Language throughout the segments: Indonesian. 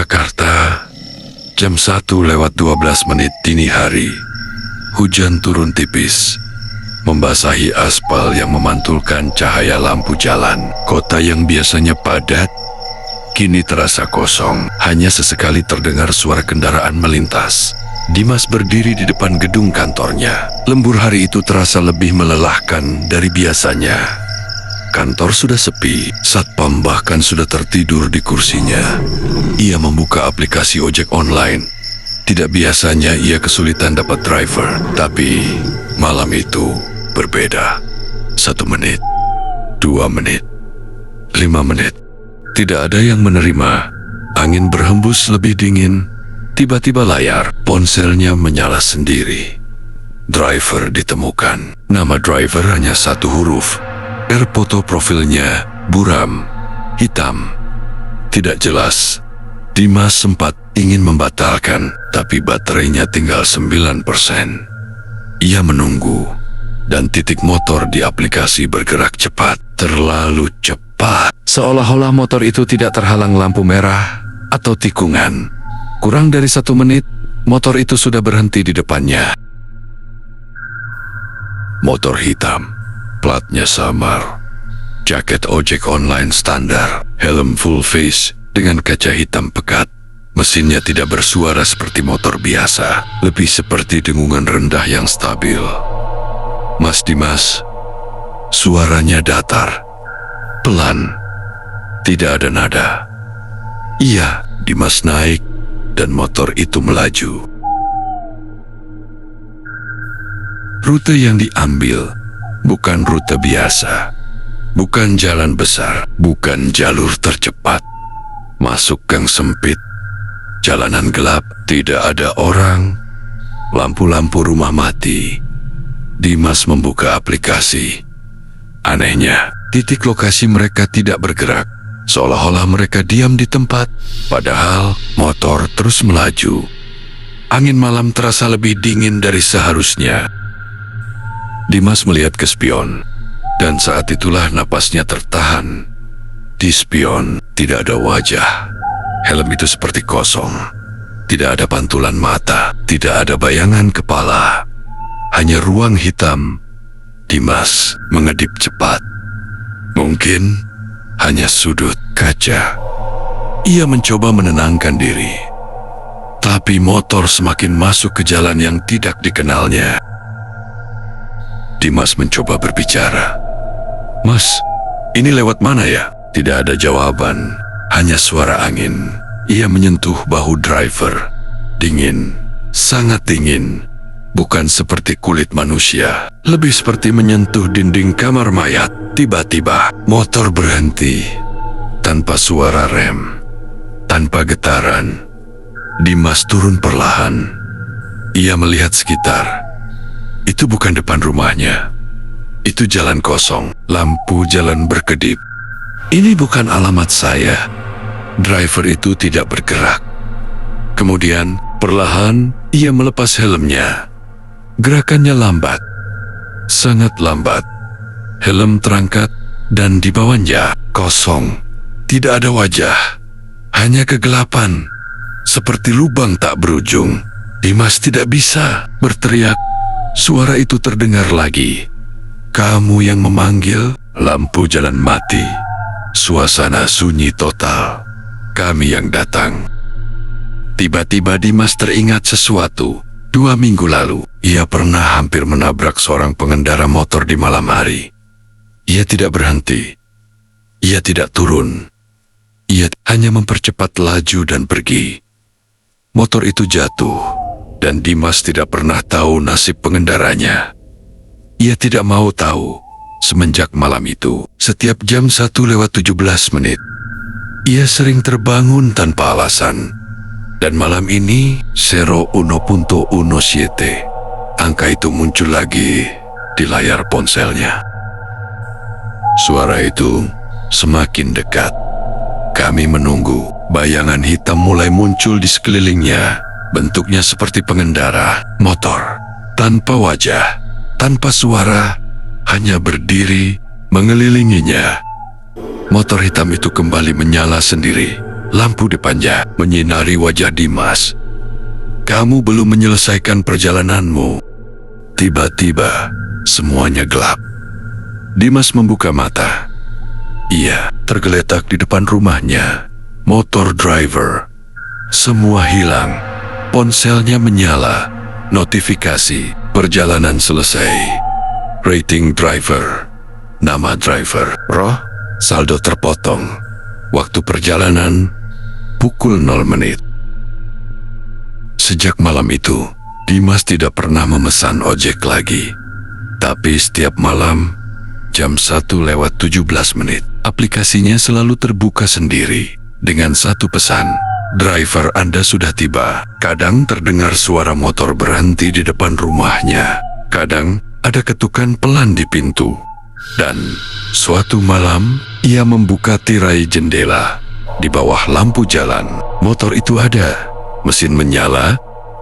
Jakarta, jam 1:12 dini hari. Hujan turun tipis, membasahi aspal yang memantulkan cahaya lampu jalan. Kota yang biasanya padat, kini terasa kosong. Hanya sesekali terdengar suara kendaraan melintas. Dimas berdiri di depan gedung kantornya. Lembur hari itu terasa lebih melelahkan dari biasanya. Kantor sudah sepi, satpam bahkan sudah tertidur di kursinya. Ia membuka aplikasi ojek online. Tidak biasanya ia kesulitan dapat driver, tapi malam itu berbeda. 1 menit, 2 menit, 5 menit. Tidak ada yang menerima. Angin berhembus lebih dingin. Tiba-tiba layar ponselnya menyala sendiri. Driver ditemukan. Nama driver hanya 1 huruf. Foto profilnya buram, hitam, tidak jelas. Dimas sempat ingin membatalkan, tapi baterainya tinggal 9%. Ia menunggu, dan titik motor di aplikasi bergerak cepat, terlalu cepat. Seolah-olah motor itu tidak terhalang lampu merah atau tikungan. Kurang dari 1 menit, motor itu sudah berhenti di depannya. Motor hitam, platnya samar, jaket ojek online standar, helm full face dengan kaca hitam pekat. Mesinnya tidak bersuara seperti motor biasa, lebih seperti dengungan rendah yang stabil. Mas Dimas, suaranya datar, pelan, tidak ada nada. Iya, Dimas naik dan motor itu melaju. Rute yang diambil bukan rute biasa, bukan jalan besar, bukan jalur tercepat. Masuk gang sempit, jalanan gelap, tidak ada orang, lampu-lampu rumah mati. Dimas membuka aplikasi. Anehnya, titik lokasi mereka tidak bergerak, seolah-olah mereka diam di tempat, padahal motor terus melaju. Angin malam terasa lebih dingin dari seharusnya. Dimas melihat ke spion, dan saat itulah napasnya tertahan. Di spion tidak ada wajah. Helm itu seperti kosong. Tidak ada pantulan mata, tidak ada bayangan kepala. Hanya ruang hitam. Dimas mengedip cepat. Mungkin hanya sudut kaca. Ia mencoba menenangkan diri. Tapi motor semakin masuk ke jalan yang tidak dikenalnya. Dimas mencoba berbicara. Mas, ini lewat mana ya? Tidak ada jawaban, hanya suara angin. Ia menyentuh bahu driver. Dingin, sangat dingin. Bukan seperti kulit manusia, lebih seperti menyentuh dinding kamar mayat. Tiba-tiba, motor berhenti. Tanpa suara rem, tanpa getaran. Dimas turun perlahan. Ia melihat sekitar. Itu bukan depan rumahnya. Itu jalan kosong, lampu jalan berkedip. Ini bukan alamat saya. Driver itu tidak bergerak. Kemudian, perlahan, ia melepas helmnya. Gerakannya lambat. Sangat lambat. Helm terangkat, dan di bawahnya kosong. Tidak ada wajah. Hanya kegelapan. Seperti lubang tak berujung. Dimas tidak bisa berteriak. Suara itu terdengar lagi. Kamu yang memanggil, lampu jalan mati. Suasana sunyi total. Kami yang datang. Tiba-tiba Dimas teringat sesuatu. 2 minggu lalu, ia pernah hampir menabrak seorang pengendara motor di malam hari. Ia tidak berhenti. Ia tidak turun. Ia hanya mempercepat laju dan pergi. Motor itu jatuh. Dan Dimas tidak pernah tahu nasib pengendaranya. Ia tidak mau tahu. Semenjak malam itu, setiap jam 1:17, ia sering terbangun tanpa alasan. Dan malam ini, 01:17, angka itu muncul lagi di layar ponselnya. Suara itu semakin dekat. Kami menunggu. Bayangan hitam mulai muncul di sekelilingnya. Bentuknya seperti pengendara motor, tanpa wajah, tanpa suara, hanya berdiri mengelilinginya. Motor hitam itu kembali menyala sendiri. Lampu depannya menyinari wajah Dimas. Kamu belum menyelesaikan perjalananmu. Tiba-tiba, semuanya gelap. Dimas membuka mata. Ia tergeletak di depan rumahnya. Motor driver. Semua hilang. Ponselnya menyala. Notifikasi. Perjalanan selesai. Rating driver. Nama driver. Roh. Saldo terpotong. Waktu perjalanan. Pukul 0 menit. Sejak malam itu, Dimas tidak pernah memesan ojek lagi. Tapi setiap malam, jam 1:17, aplikasinya selalu terbuka sendiri dengan satu pesan. Driver Anda sudah tiba. Kadang terdengar suara motor berhenti di depan rumahnya. Kadang ada ketukan pelan di pintu. Dan suatu malam, ia membuka tirai jendela. Di bawah lampu jalan, motor itu ada. Mesin menyala,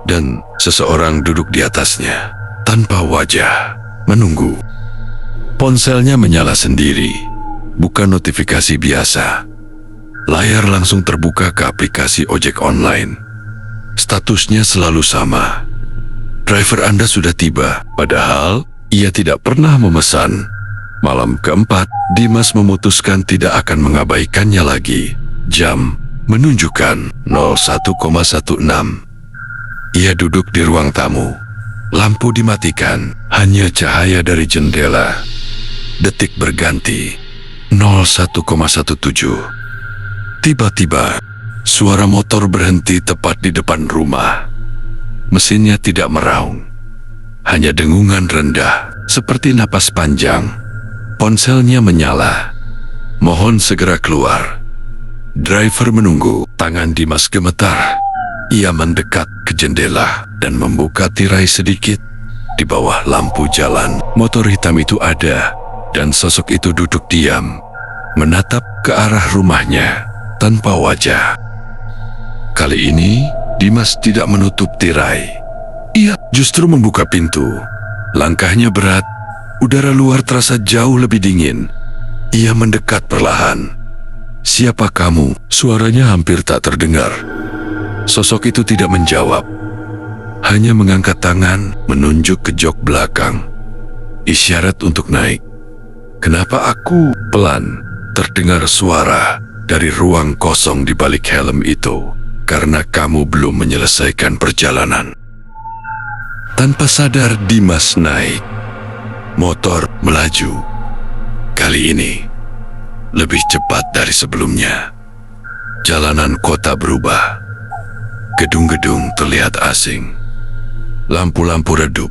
dan seseorang duduk di atasnya. Tanpa wajah, menunggu. Ponselnya menyala sendiri. Bukan notifikasi biasa. Layar langsung terbuka ke aplikasi ojek online. Statusnya selalu sama. Driver Anda sudah tiba, padahal ia tidak pernah memesan. Malam keempat, Dimas memutuskan tidak akan mengabaikannya lagi. Jam menunjukkan 01,16. Ia duduk di ruang tamu. Lampu dimatikan, hanya cahaya dari jendela. Detik berganti. 01,17. Tiba-tiba, suara motor berhenti tepat di depan rumah. Mesinnya tidak meraung. Hanya dengungan rendah, seperti napas panjang. Ponselnya menyala. Mohon segera keluar. Driver menunggu. Tangan Dimas gemetar. Ia mendekat ke jendela dan membuka tirai sedikit. Di bawah lampu jalan, motor hitam itu ada, dan sosok itu duduk diam, menatap ke arah rumahnya tanpa wajah. Kali ini, Dimas tidak menutup tirai. Ia justru membuka pintu. Langkahnya berat, udara luar terasa jauh lebih dingin. Ia mendekat perlahan. "Siapa kamu?" Suaranya hampir tak terdengar. Sosok itu tidak menjawab. Hanya mengangkat tangan, menunjuk ke jok belakang. Isyarat untuk naik. "Kenapa aku?" Pelan, terdengar suara dari ruang kosong di balik helm itu. "Karena kamu belum menyelesaikan perjalanan." Tanpa sadar, Dimas naik. Motor melaju. Kali ini lebih cepat dari sebelumnya. Jalanan kota berubah. Gedung-gedung terlihat asing. Lampu-lampu redup.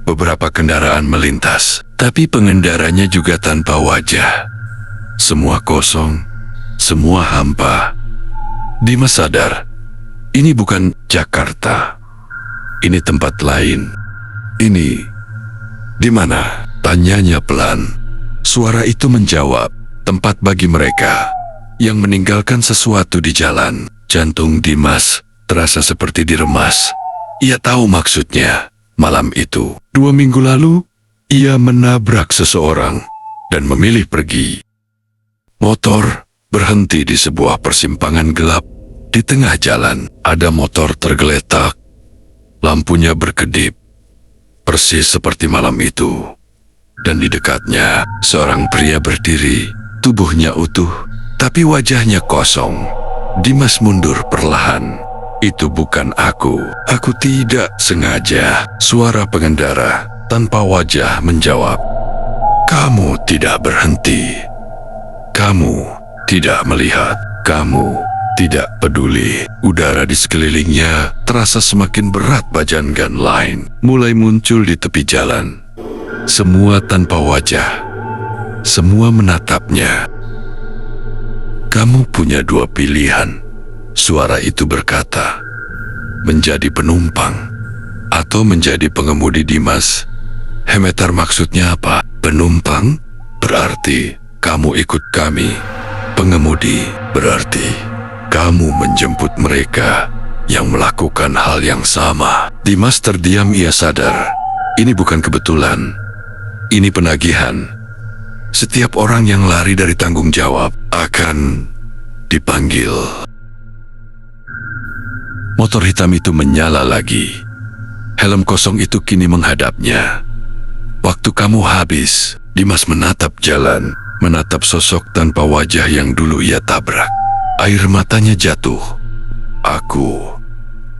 Beberapa kendaraan melintas, tapi pengendaranya juga tanpa wajah. Semua kosong, semua hampa. Dimas sadar, ini bukan Jakarta. Ini tempat lain. Ini di mana? Tanyanya pelan. Suara itu menjawab, tempat bagi mereka yang meninggalkan sesuatu di jalan. Jantung Dimas terasa seperti diremas. Ia tahu maksudnya. Malam itu, 2 minggu lalu, ia menabrak seseorang dan memilih pergi. Motor berhenti di sebuah persimpangan gelap. Di tengah jalan, ada motor tergeletak. Lampunya berkedip, persis seperti malam itu. Dan di dekatnya, seorang pria berdiri, tubuhnya utuh, tapi wajahnya kosong. Dimas mundur perlahan. "Itu bukan aku. Aku tidak sengaja." Suara pengendara tanpa wajah menjawab, "Kamu tidak berhenti. Kamu tidak melihat. Kamu tidak peduli." Udara di sekelilingnya terasa semakin berat. Bajangan lain mulai muncul di tepi jalan. Semua tanpa wajah. Semua menatapnya. "Kamu punya 2 pilihan," suara itu berkata. "Menjadi penumpang atau menjadi pengemudi." Dimas hemetar, maksudnya apa? Penumpang berarti kamu ikut kami. Pengemudi berarti kamu menjemput mereka yang melakukan hal yang sama. Dimas terdiam. Ia sadar, ini bukan kebetulan. Ini penagihan. Setiap orang yang lari dari tanggung jawab akan dipanggil. Motor hitam itu menyala lagi. Helm kosong itu kini menghadapnya. Waktu kamu habis. Dimas menatap jalan, menatap sosok tanpa wajah yang dulu ia tabrak. Air matanya jatuh. Aku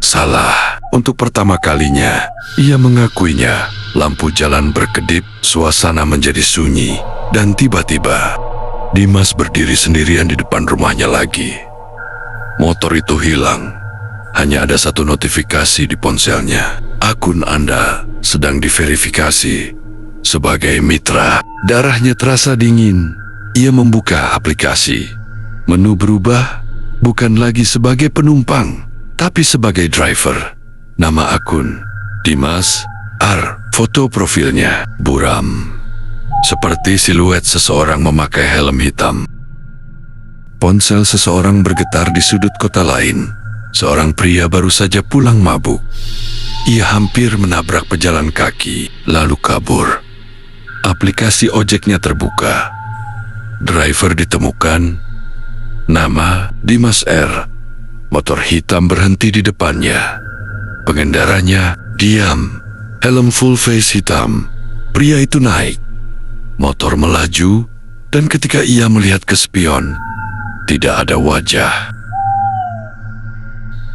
salah. Untuk pertama kalinya, ia mengakuinya. Lampu jalan berkedip, suasana menjadi sunyi. Dan tiba-tiba, Dimas berdiri sendirian di depan rumahnya lagi. Motor itu hilang. Hanya ada satu notifikasi di ponselnya. Akun Anda sedang diverifikasi. Sebagai mitra, darahnya terasa dingin. Ia membuka aplikasi. Menu berubah, bukan lagi sebagai penumpang, tapi sebagai driver. Nama akun, Dimas R. Foto profilnya, buram. Seperti siluet seseorang memakai helm hitam. Ponsel seseorang bergetar di sudut kota lain. Seorang pria baru saja pulang mabuk. Ia hampir menabrak pejalan kaki, lalu kabur. Aplikasi ojeknya terbuka. Driver ditemukan. Nama Dimas R. Motor hitam berhenti di depannya. Pengendaranya diam. Helm full face hitam. Pria itu naik. Motor melaju, dan ketika ia melihat ke spion, tidak ada wajah.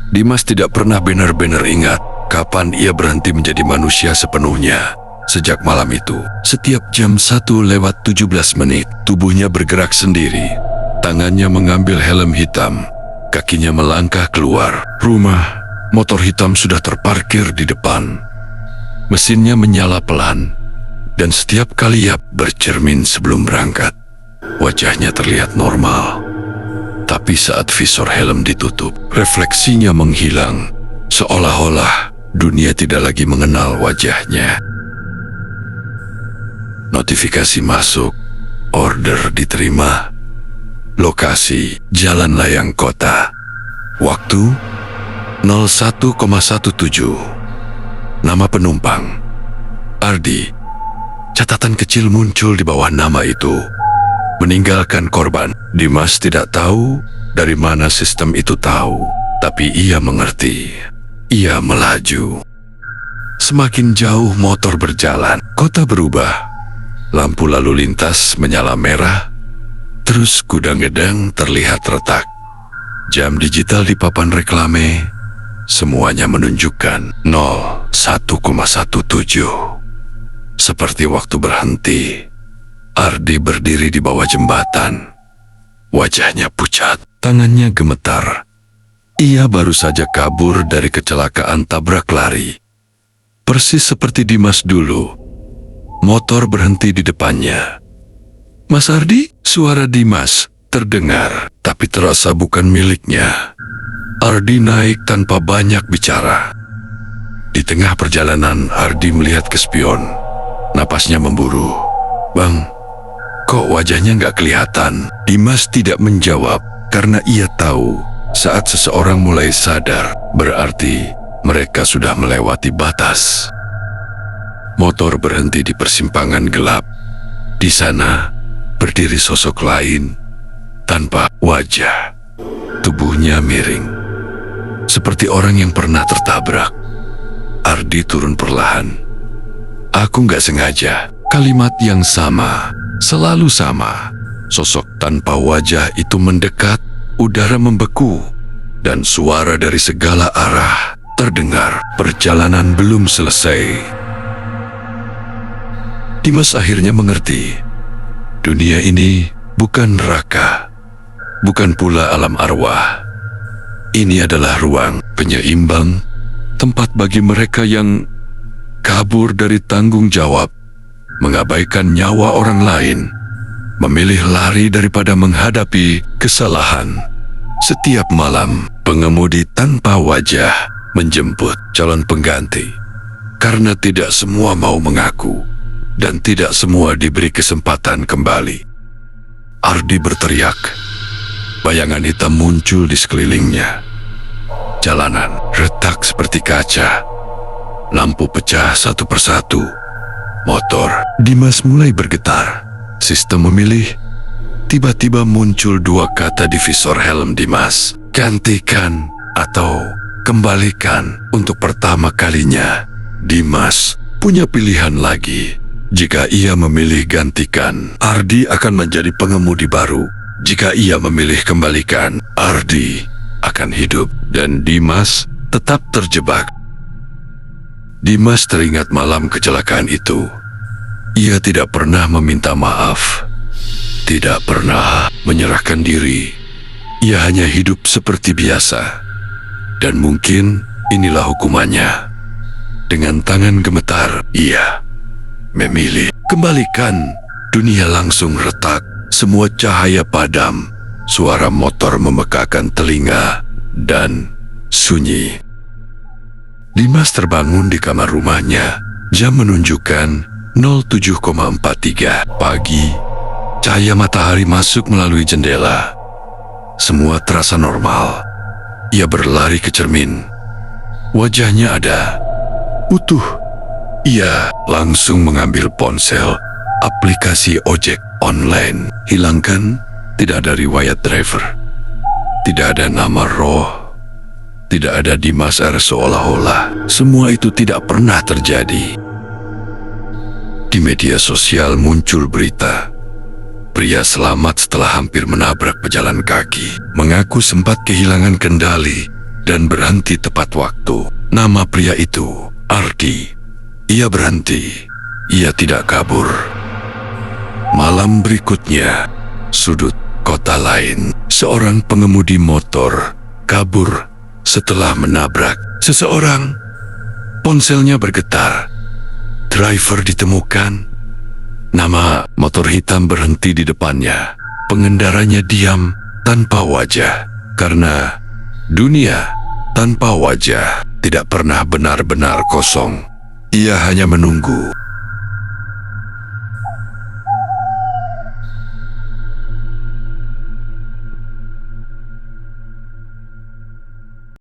Dimas tidak pernah benar-benar ingat kapan ia berhenti menjadi manusia sepenuhnya. Sejak malam itu, setiap jam 1:17, tubuhnya bergerak sendiri. Tangannya mengambil helm hitam, kakinya melangkah keluar rumah. Motor hitam sudah terparkir di depan. Mesinnya menyala pelan, dan setiap kali ia bercermin sebelum berangkat, wajahnya terlihat normal. Tapi saat visor helm ditutup, refleksinya menghilang, seolah-olah dunia tidak lagi mengenal wajahnya. Notifikasi masuk, order diterima, lokasi Jalan Layang Kota, waktu 01,17, nama penumpang Ardi. Catatan kecil muncul di bawah nama itu, meninggalkan korban. Dimas tidak tahu dari mana sistem itu tahu, tapi ia mengerti. Ia melaju. Semakin jauh motor berjalan, kota berubah. Lampu lalu lintas menyala merah, terus gudang-gedang terlihat retak. Jam digital di papan reklame, semuanya menunjukkan 01,17. Seperti waktu berhenti, Ardi berdiri di bawah jembatan. Wajahnya pucat, tangannya gemetar. Ia baru saja kabur dari kecelakaan tabrak lari. Persis seperti Dimas dulu. Motor berhenti di depannya. "Mas Ardi?" Suara Dimas terdengar, tapi terasa bukan miliknya. Ardi naik tanpa banyak bicara. Di tengah perjalanan, Ardi melihat ke spion. Napasnya memburu. "Bang, kok wajahnya nggak kelihatan?" Dimas tidak menjawab karena ia tahu saat seseorang mulai sadar, berarti mereka sudah melewati batas. Motor berhenti di persimpangan gelap. Di sana berdiri sosok lain tanpa wajah. Tubuhnya miring, seperti orang yang pernah tertabrak. Ardi turun perlahan. "Aku nggak sengaja." Kalimat yang sama, selalu sama. Sosok tanpa wajah itu mendekat, udara membeku, dan suara dari segala arah terdengar. Perjalanan belum selesai. Dimas akhirnya mengerti. Dunia ini bukan neraka, bukan pula alam arwah. Ini adalah ruang penyeimbang, tempat bagi mereka yang kabur dari tanggung jawab, mengabaikan nyawa orang lain, memilih lari daripada menghadapi kesalahan. Setiap malam, pengemudi tanpa wajah menjemput calon pengganti, karena tidak semua mau mengaku, dan tidak semua diberi kesempatan kembali. Ardi berteriak. Bayangan hitam muncul di sekelilingnya. Jalanan retak seperti kaca. Lampu pecah satu persatu. Motor Dimas mulai bergetar. Sistem memilih. Tiba-tiba muncul dua kata di visor helm Dimas. Gantikan atau Kembalikan. Untuk pertama kalinya, Dimas punya pilihan lagi. Jika ia memilih gantikan, Ardi akan menjadi pengemudi baru. Jika ia memilih kembalikan, Ardi akan hidup dan Dimas tetap terjebak. Dimas teringat malam kecelakaan itu. Ia tidak pernah meminta maaf, tidak pernah menyerahkan diri. Ia hanya hidup seperti biasa. Dan mungkin inilah hukumannya. Dengan tangan gemetar, ia memilih kembalikan. Dunia langsung retak, semua cahaya padam, suara motor memekakan telinga, dan sunyi. Dimas terbangun di kamar rumahnya. Jam menunjukkan 07.43 pagi. Cahaya matahari masuk melalui jendela. Semua terasa normal. Ia berlari ke cermin. Wajahnya ada utuh. Ia langsung mengambil ponsel, aplikasi ojek online. Hilangkan, tidak ada riwayat driver. Tidak ada nama roh. Tidak ada Dimas R. Seolah-olah semua itu tidak pernah terjadi. Di media sosial muncul berita. Pria selamat setelah hampir menabrak pejalan kaki. Mengaku sempat kehilangan kendali dan berhenti tepat waktu. Nama pria itu, Ardi. Ia berhenti. Ia tidak kabur. Malam berikutnya, sudut kota lain. Seorang pengemudi motor kabur setelah menabrak seseorang. Ponselnya bergetar. Driver ditemukan. Nama motor hitam berhenti di depannya. Pengendaranya diam tanpa wajah. Karena dunia tanpa wajah tidak pernah benar-benar kosong. Ia hanya menunggu